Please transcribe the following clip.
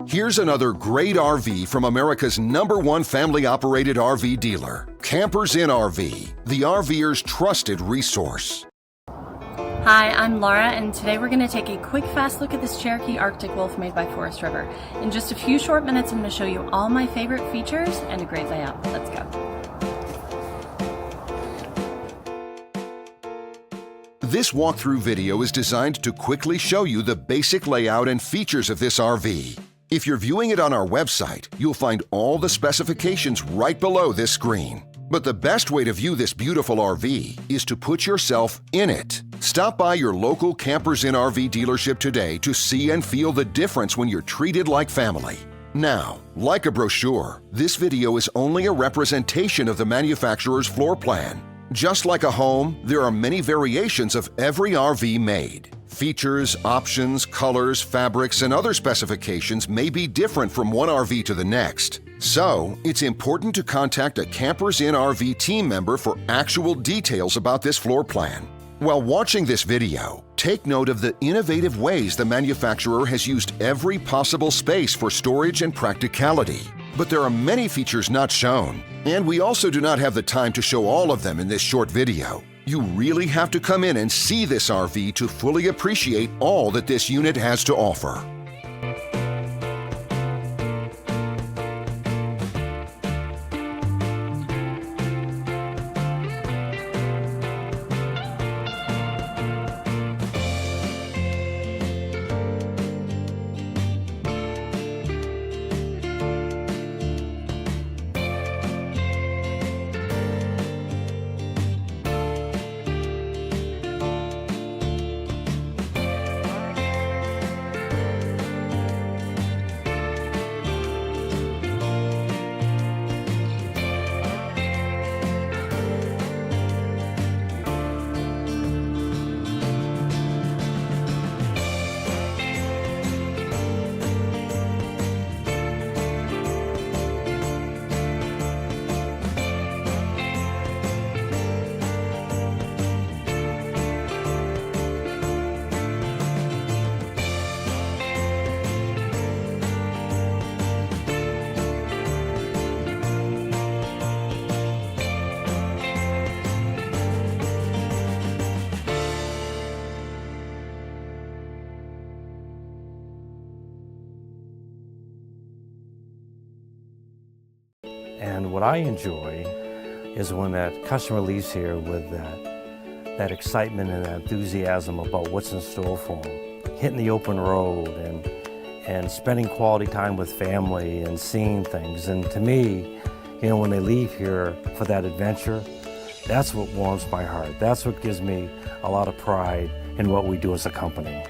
Here's another great RV from America's #1 family-operated RV dealer, Campers in RV, the RVer's trusted resource. Hi, I'm Laura, and today we're going to take a quick, fast look at this Cherokee Arctic Wolf made by Forest River. In just a few short minutes, I'm going to show you all my favorite features and a great layout. Let's go. This walkthrough video is designed to quickly show you the basic layout and features of this RV. If you're viewing it on our website, you'll find all the specifications right below this screen. But the best way to view this beautiful RV is to put yourself in it. Stop by your local Campers in RV dealership today to see and feel the difference when you're treated like family. Now, like a brochure, this video is only a representation of the manufacturer's floor plan. Just like a home, there are many variations of every RV made. Features, options, colors, fabrics, and other specifications may be different from one RV to the next. So, it's important to contact a Campers in RV team member for actual details about this floor plan. While watching this video, take note of the innovative ways the manufacturer has used every possible space for storage and practicality. But there are many features not shown, and we also do not have the time to show all of them in this short video. You really have to come in and see this RV to fully appreciate all that this unit has to offer. And what I enjoy is when that customer leaves here with that excitement and that enthusiasm about what's in store for them. Hitting the open road and spending quality time with family and seeing things. And to me, you know, when they leave here for that adventure, that's what warms my heart. That's what gives me a lot of pride in what we do as a company.